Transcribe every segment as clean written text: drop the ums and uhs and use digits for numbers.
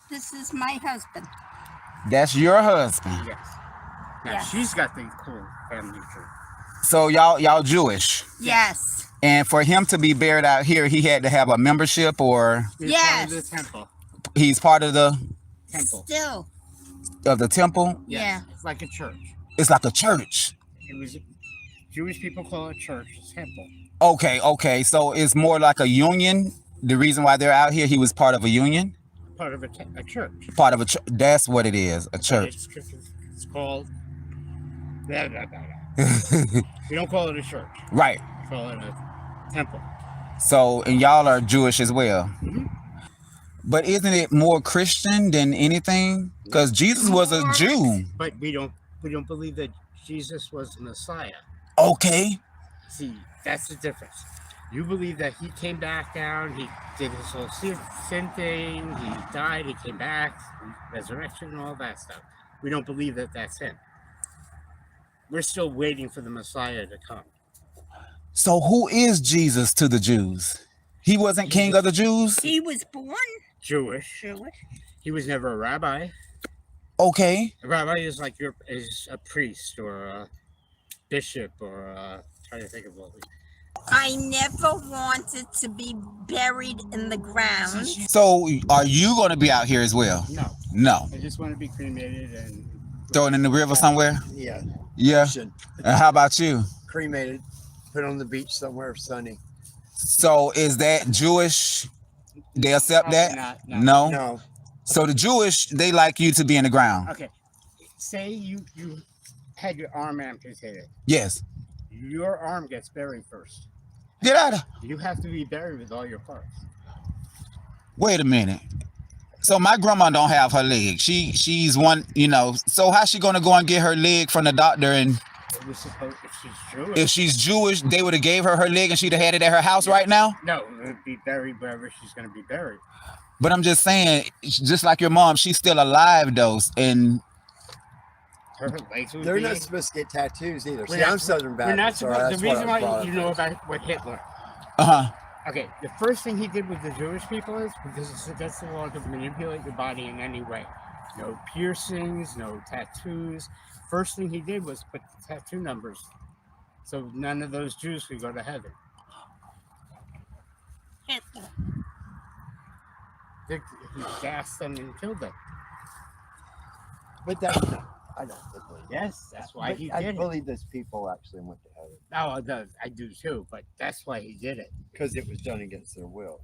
This is my husband. That's your husband. Yes. Now Yes. she's got the cool family tree. So y'all Jewish. Yes. And for him to be buried out here, he had to have a membership, or He's Yes. part of the temple. he's part of the Still. temple. Yes. Yeah. It's like a church. It's like a church. It was Jewish people call it church, temple. Okay. So it's more like a union. The reason why they're out here, he was part of a union. Part of a church. Part of a church. That's what it is. A church. It's called. Blah, blah, blah, blah. We don't call it a church. Right. We call it a temple. So, and y'all are Jewish as well. Mm-hmm. But isn't it more Christian than anything? Because Jesus was a Jew. But we don't believe that Jesus was the Messiah. Okay. See, that's the difference. You believe that he came back down, he did his whole sin thing, he died, he came back, resurrection, and all that stuff. We don't believe that that's him. We're still waiting for the Messiah to come. So who is Jesus to the Jews? He wasn't king of the Jews? He was born Jewish. Jewish. He was never a rabbi. Okay. A rabbi is like is a priest or a bishop or trying to think of all these. I never wanted to be buried in the ground. So are you going to be out here as well? No. No. I just want to be cremated and Throw it in the river somewhere? Yeah. Yeah. Should. How about you? Cremated, put on the beach somewhere sunny. So is that Jewish? They accept that? Not, No. No. So the Jewish, they like you to be in the ground. Okay. Say you had your arm amputated. Yes. Your arm gets buried first. Get out of. You have to be buried with all your parts. Wait a minute. So my grandma don't have her leg. She's one, so how's she gonna go and get her leg from the doctor? And It was supposed, if she's Jewish. if she's Jewish, they would have gave her leg and she'd have had it at her house right now? No, it would be buried wherever she's going to be buried. But I'm just saying, just like your mom, she's still alive though. And Her legs would They're be... not supposed to get tattoos either. We're See, not- I'm Southern Baptist. We're not so supposed, that's the reason what I why brought you up. know about what Hitler... Okay, the first thing he did with the Jewish people is, because it's against the law to manipulate your body in any way. No piercings, no tattoos. First thing he did was put the tattoo numbers, so none of those Jews could go to heaven. Hitler. He gassed them and killed them. But that, I don't believe. Yes, that's why But he I did it. believe those people actually went to heaven Oh, I do too, but that's why he did it. because it was done against their will.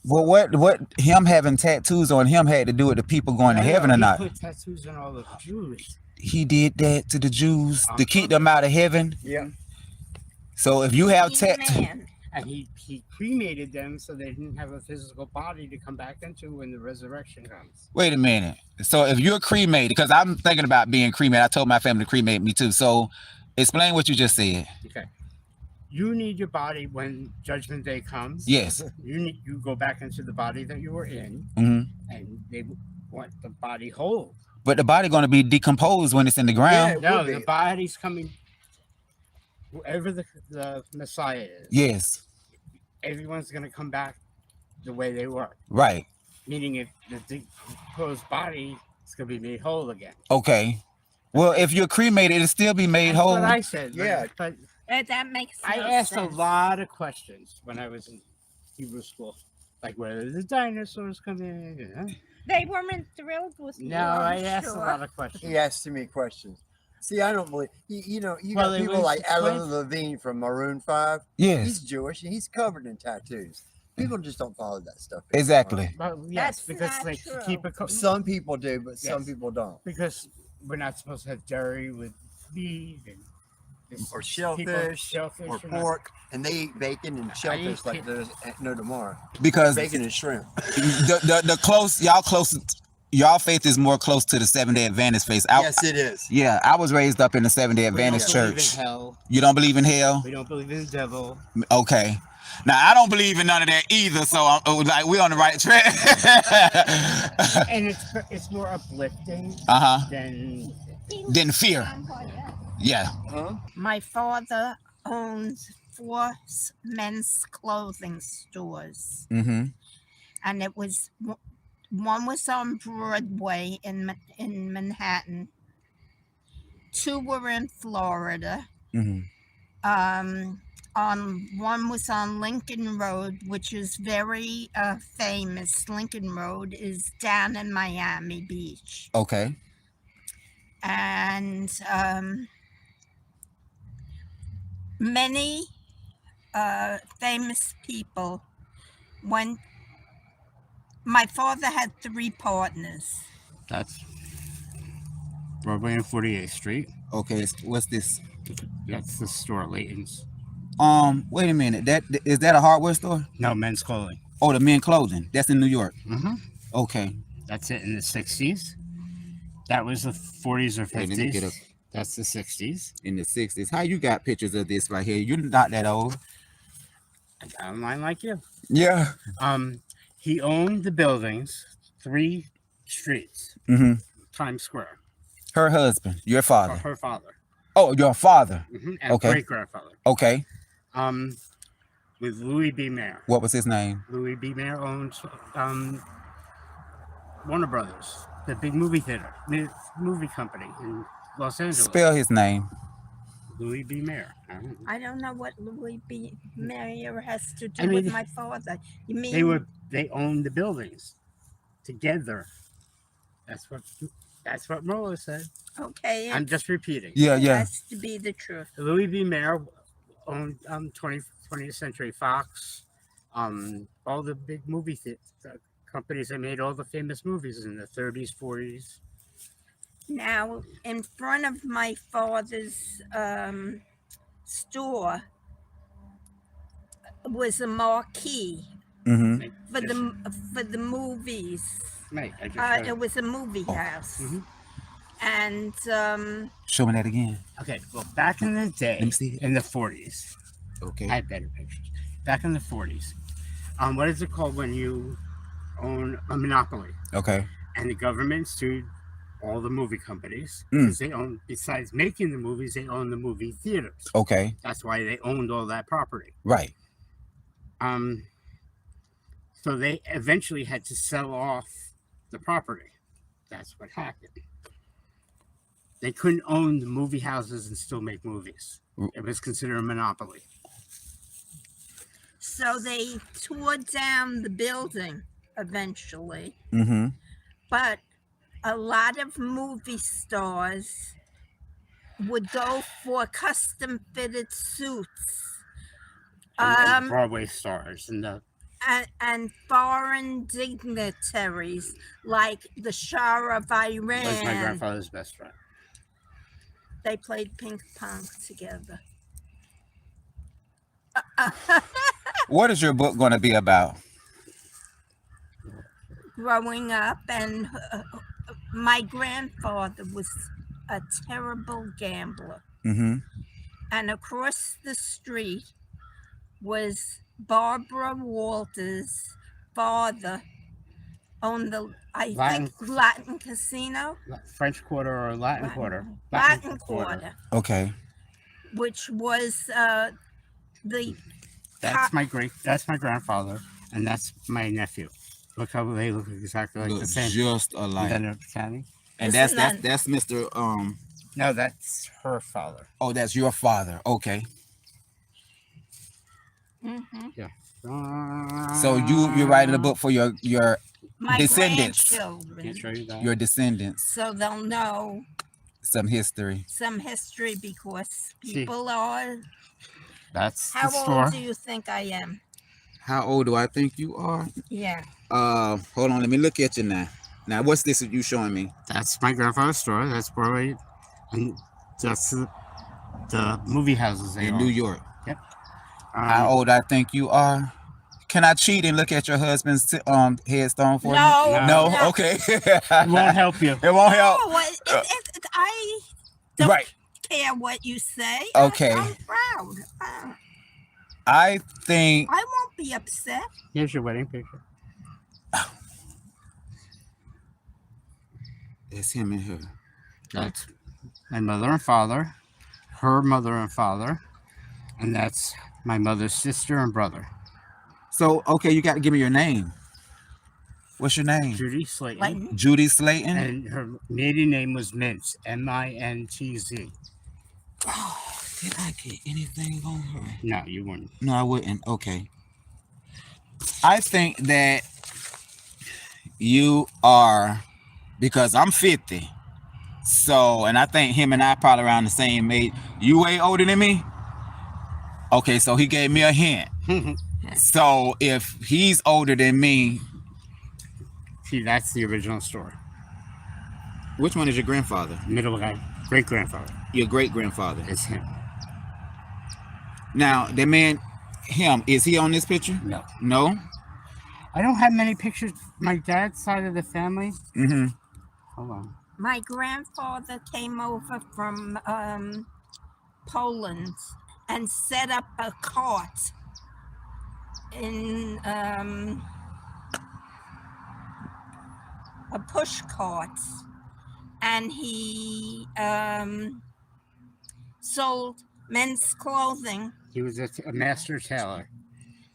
well, what him having tattoos on him had to do with the people going to heaven or not? He put tattoos on all the Jews. He did that to the Jews to keep them out of heaven. Yeah. So if you have tattoos, Man. And he cremated them so they didn't have a physical body to come back into when the resurrection comes. wait a minute. So if you're cremated, because I'm thinking about being cremated, I told my family to cremate me too. So explain what you just said. Okay. You need your body when Judgment Day comes. Yes. You go back into the body that you were in, Hmm. and they want the body whole. But the body going to be decomposed when it's in the ground. It No, will the be. body's coming. Whoever the Messiah is, Yes. everyone's going to come back the way they were. Right. Meaning, if the decomposed body is going to be made whole again. Okay. Well, if you're cremated, it'll still be made That's whole. what I said. Yeah. But That makes I no asked sense. a lot of questions when I was in Hebrew school, like where did the dinosaurs come in? You know? They weren't thrilled with me. No, I asked sure. a lot of questions. He asked me questions. See, I don't believe. You Well, got it people was like Alan explained- Levine from Maroon 5. He's Yes. Jewish and he's covered in tattoos. People just don't follow that stuff. anymore. Exactly. Well, yes, That's because not they true. keep it Some people do, but some Yes. people don't. because we're not supposed to have dairy with beef and Or people- shellfish, shellfish or are not- pork, and they eat bacon and shellfish eat like there's no tomorrow. Because Bacon and shrimp. the close y'all faith is more close to the 7-Day Adventist faith. Yes, it is. Yeah, I was raised up in the 7-Day We don't Adventist believe church. in hell. You don't believe in hell? We don't believe in the devil. Okay. Now I don't believe in none of that either. So I'm like, we're on the right track. And it's more uplifting Uh-huh. than Then fear. Yeah. Huh? My father owns 4 men's clothing stores, Mm-hmm. and it was One was on Broadway in Manhattan. 2 were in Florida. Mm-hmm. One was on Lincoln Road, which is very famous. Lincoln Road is down in Miami Beach. Okay. And many famous people went. My father had 3 partners. That's Broadway and 48th Street. Okay. What's this? That's the store, Layton's. Wait a minute. Is that a hardware store? No, men's clothing. Oh, the men clothing. That's in New York. Mm-hmm. Okay. That's it in the 60s. That was the 40s or 50s. Hey, let me get up. That's the 60s. In the 60s. How you got pictures of this right here? You're not that old. I got mine like you. Yeah. He owned the buildings, 3 streets, Mm-hmm. Times Square. Her husband, your father. Her father. Oh, your father. Mm-hmm. And Okay. great-grandfather. Okay. With Louis B. Mayer. What was his name? Louis B. Mayer owned Warner Brothers, the big movie theater, movie company in Los Angeles. Spell his name. Louis B. Mayer. I don't know what Louis B. Mayer has to do with my father. You mean they owned the buildings together. That's what Rolla said. Okay. I'm just repeating. Yeah, It yeah. has to be the truth. Louis B. Mayer owned 20th Century Fox, all the big movie companies that made all the famous movies in the 30s, 40s. Now, in front of my father's store was a marquee Mm-hmm. for the movies. Right. I just It was a movie house. Mhm. And Show me that again. Okay, well, back in the day, Let me see it. in the 40s, Okay. I have better pictures. Back in the 40s, what is it called when you own a monopoly? Okay. And the government sued all the movie companies Mm. because they own, besides making the movies, they own the movie theaters. Okay. That's why they owned all that property. Right. So they eventually had to sell off the property. That's what happened. They couldn't own the movie houses and still make movies. It was considered a monopoly. so they tore down the building eventually. Mm-hmm. But a lot of movie stars would go for custom fitted suits. And Broadway stars And foreign dignitaries like the Shah of Iran. was my grandfather's best friend. They played ping pong together. What is your book going to be about? Growing up, and my grandfather was a terrible gambler. Mm-hmm. And across the street was Barbara Walters' father owned the Latin Casino. French Quarter or Latin Quarter? Latin Quarter, Okay. which was the That's my grandfather, and that's my nephew. Look how they look exactly like the same. Just alike. County. And Isn't that's Mr. No, that's her father. Oh, that's your father. Okay. Mhm. Yeah. So you're writing a book for your My descendants. grandchildren, Can't show you that. Your descendants. so they'll know Some history. some history because people are. That's How the store. old do you think I am? How old do I think you are? Yeah. Hold on, let me look at you now. Now, what's this you showing me? That's my grandfather's store. That's Broadway, and that's the movie houses they In own. New York. Yep. How old I think you are? Can I cheat and look at your husband's headstone for No, you? No. No? Okay. It won't help you. It won't help. No, I don't Right. care what you say. Okay. I'm proud. I think I won't be upset. Here's your wedding picture. it's him and her. That's my mother and father, her mother and father, and that's my mother's sister and brother. So, okay, you got to give me your name. What's your name? Judy Slayton. Like, Judy Slayton. And her maiden name was Mintz, M-I-N-T-Z. Oh, did I get anything on her? No, you wouldn't. No, I wouldn't. Okay. I think that you are, because I'm 50. So, and I think him and I probably around the same age. You way older than me? Okay, so he gave me a hint. So if he's older than me. See, that's the original story. Which one is your grandfather? Middle guy, great-grandfather. Your great-grandfather. It's him. Now, the man, him, is he on this picture? No. No? I don't have many pictures. My dad's side of the family. Mm-hmm. Hold on. my grandfather came over from Poland and set up a cart in a push cart, and he sold men's clothing. He was a master tailor.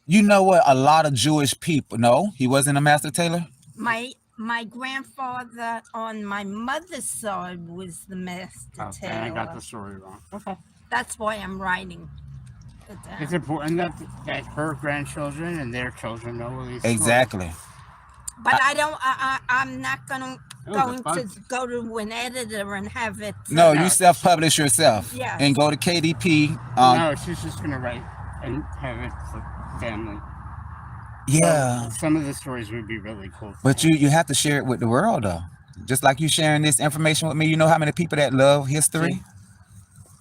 You know what? A lot of Jewish people. No, he wasn't a master tailor. My grandfather on my mother's side was the master Oh, tailor. and I got the story wrong. Okay. That's why I'm writing it down. It's important that her grandchildren and their children know these Exactly. But I'm not going Oh, to go to an editor and have it. No, No. you self-publish yourself. Yeah. And go to KDP. No, she's just gonna write and have it for family. Yeah. Some of the stories would be really cool. But you have to share it with the world, though. Just like you sharing this information with me. You know how many people that love history? See?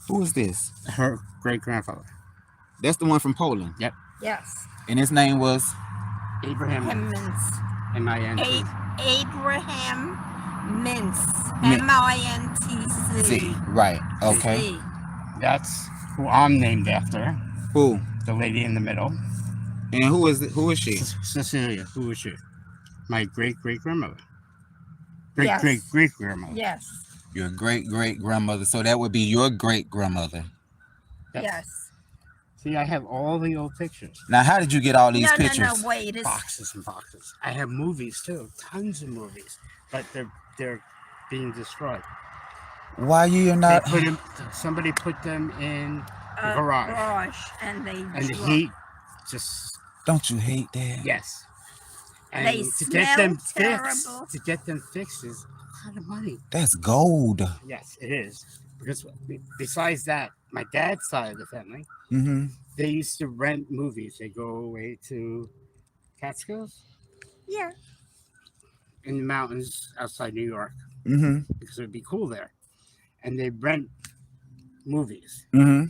Who is this? Her great-grandfather. That's the one from Poland. Yep. Yes. And his name was? Abraham Hemmings. M-I-N-T. Abraham Mintz. Min- M-I-N-T-Z. Z. Right. Okay. Z. That's who I'm named after. Who? The lady in the middle. And who is she? Cecilia. Who was she? My great-great-grandmother. Yes. Great-great-great-grandmother. Yes. Your great-great-grandmother. So that would be your great-grandmother. Yep. Yes. See, I have all the old pictures. Now, how did you get all these No, pictures? wait. It's, Boxes and boxes. I have movies too. Tons of movies. But they're being destroyed. Why you're They not? put them, somebody put them in the garage. And they And the drop. heat just, Don't you hate that? yes. And They to get them smell fixed, terrible. to get them fixed is a lot of money. That's gold. Yes, it is. Because besides that, my dad's side of the family, Mm-hmm. they used to rent movies. They go away to Catskills Yeah. in the mountains outside New York Mm-hmm. because it would be cool there. And they rent movies. Mm-hmm.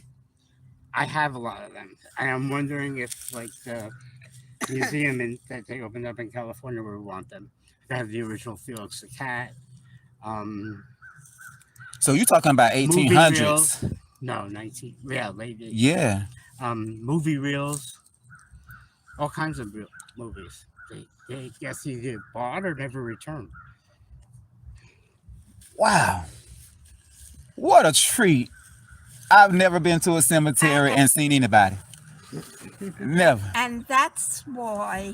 I have a lot of them. And I'm wondering if, like, the museum that they opened up in California would want them. They have the original Felix the Cat. So you're talking about Movie 1800s? reels. No, 19. Yeah, late. Yeah. Movie reels. All kinds of movies. They guess either bought or never returned. Wow. What a treat. I've never been to a cemetery and seen anybody. Never. And that's why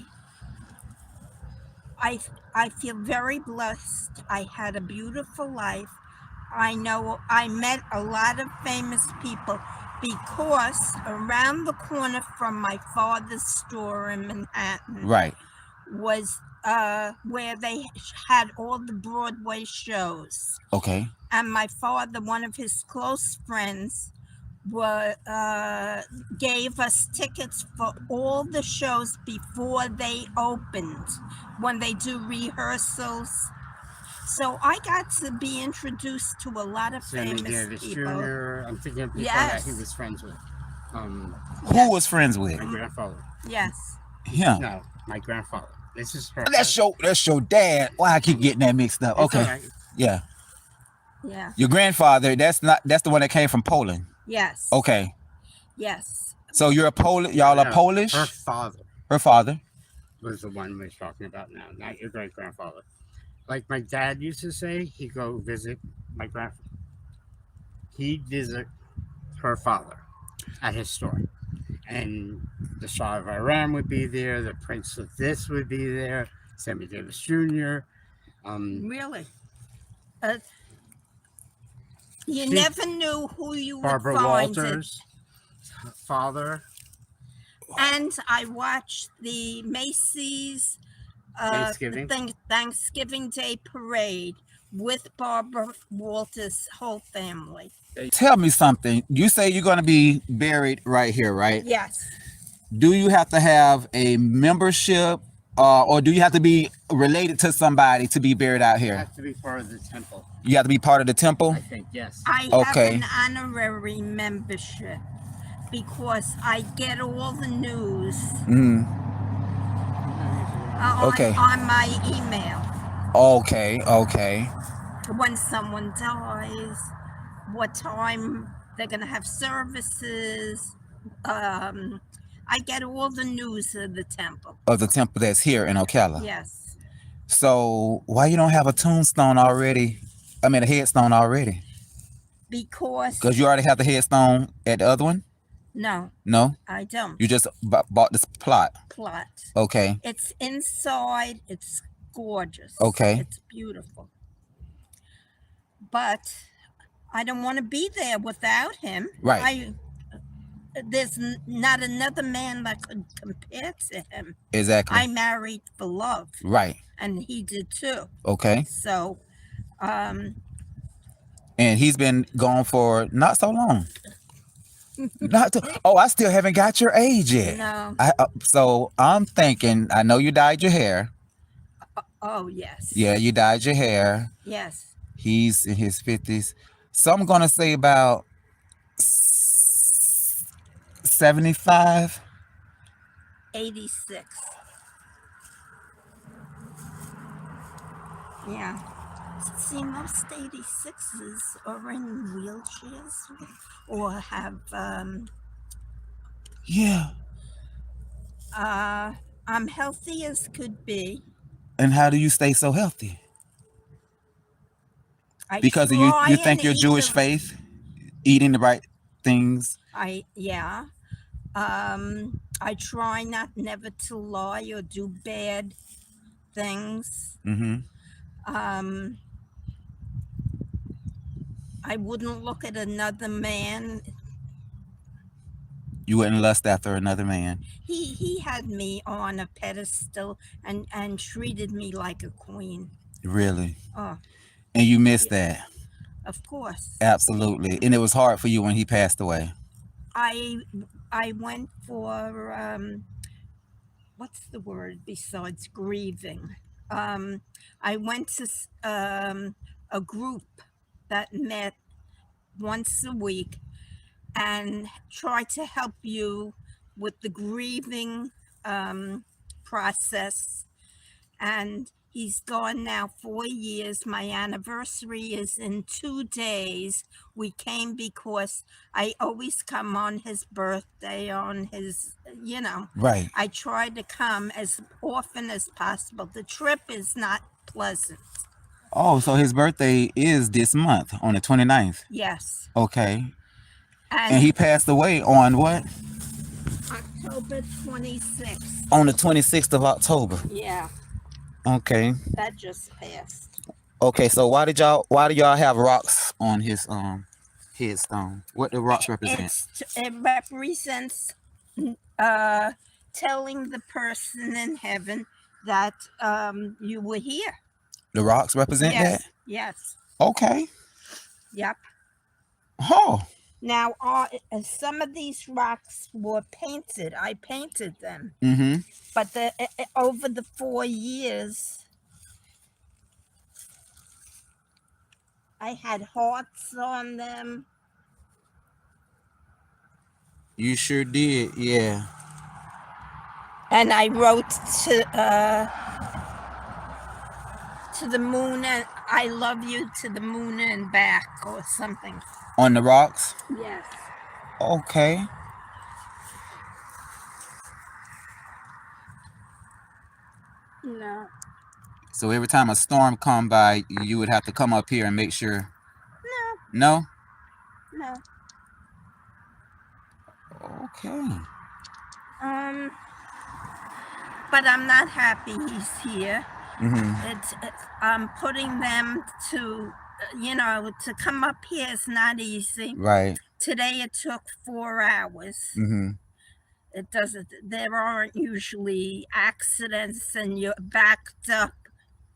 I feel very blessed. I had a beautiful life. I know I met a lot of famous people because around the corner from my father's store in Manhattan Right. was where they had all the Broadway shows. Okay. And my father, one of his close friends, gave us tickets for all the shows before they opened, when they do rehearsals. So I got to be introduced to a lot of Sammy famous Davis people. Jr. I'm thinking of people Yes. that he was friends with. Who was friends with My grandfather. Yes. him? No, my grandfather. This is her. That's your dad. Why I keep getting that mixed up? It's Okay. all right. Yeah. Yeah. Your grandfather, that's the one that came from Poland. Yes. Okay. Yes. So you're a Polish, y'all are No, Polish? Her father Her father. was the one we're talking about now, not your great grandfather. Like my dad used to say, he'd go visit my grandfather. He'd visit her father at his store. And the Shah of Iran would be there, the Prince of this would be there. Sammy Davis Jr. Really? Uh, you She- never knew who you Barbara would find. Walters' father. And I watched the Macy's Thanksgiving Day parade with Barbara Walters' whole family. Tell me something. You say you're going to be buried right here, right? Yes. Do you have to have a membership, or do you have to be related to somebody to be buried out You here? have to be part of the temple. You have to be part of the temple? I think, yes. I Okay. have an honorary membership because I get all the news Okay. on my email. Okay. When someone dies, what time they're going to have services. I get all the news of the temple. Of the temple that's here in Ocala. Yes. So why you don't have a tombstone already? I mean, a headstone already? Because You already have the headstone at the other one? no, No? I don't. You just bought this plot. Okay. It's inside. It's gorgeous. Okay. It's beautiful. But I don't want to be there without him. Right. There's not another man that could compare to him. Exactly. I married for love. Right. And he did too. Okay. So, and he's been gone for not so long. I still haven't got your age yet. no. So I'm thinking, I know you dyed your hair. Oh, yes. Yeah, you dyed your hair. Yes. He's in his 50s. So I'm going to say about 75. 86. Yeah. See, most 86s are in wheelchairs or have, Yeah. I'm healthy as could be. And how do you stay so healthy? I Because you try think and your eat Jewish faith, eating the right things? yeah. I try never to lie or do bad things. Mm-hmm. I wouldn't look at another man. You wouldn't lust after another man. He had me on a pedestal and treated me like a queen. Really? Oh, And you missed that? of course. Absolutely. And it was hard for you when he passed away? I went for what's the word besides grieving? I went to a group that met once a week and tried to help you with the grieving process. And he's gone now 4 years. My anniversary is in 2 days. We came because I always come on his birthday, on his, Right. I try to come as often as possible. The trip is not pleasant. Oh, so his birthday is this month on the 29th? Yes. Okay. And he passed away on what? October 26th. On the 26th of October. Yeah, Okay. that just passed. Okay, so why do y'all have rocks on his headstone? What do rocks represent? It represents telling the person in heaven that you were here. The rocks represent that? Yes. Okay. Yep. Oh. Now, some of these rocks were painted. I painted them. Mm-hmm. But over the 4 years, I had hearts on them. You sure did, yeah. And I wrote to the moon, and I love you to the moon and back, or something. On the rocks? Yes. Okay. No. So every time a storm come by, you would have to come up here and make sure. No? No. Okay. But I'm not happy he's here. Putting them to, to come up here is not easy. Right. Today it took 4 hours. It doesn't. There aren't usually accidents and you're backed up.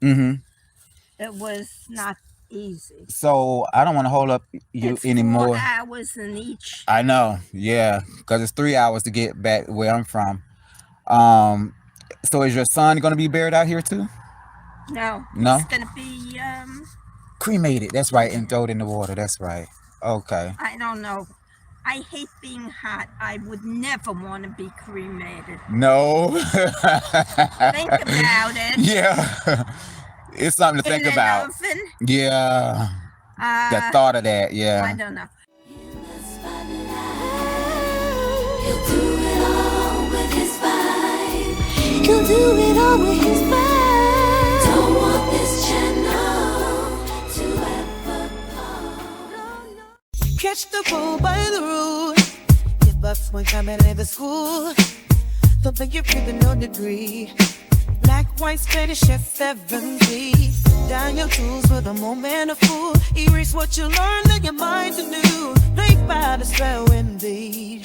It was not easy. So I don't want to hold up you it's anymore. 4 hours in each. I know, yeah, because it's 3 hours to get back where I'm from. So is your son going to be buried out here too? No. No? He's going to be cremated. That's right, and thrown in the water. That's right. Okay. I don't know. I hate being hot. I would never want to be cremated. No. Think about it. Yeah. It's something to think about. Oven? Yeah. The thought of that, yeah. I don't know. He'll do it all with his vibe. He'll do it all with his vibe. Don't want this channel to ever fall. Catch the bull by the root. Give bucks when coming to the school. Don't think you're keeping no degree. Black, white, Spanish, chef, 70. Down your tools with a moment of fool. Erase what you learned in your mind to do. Think by the spell in thee.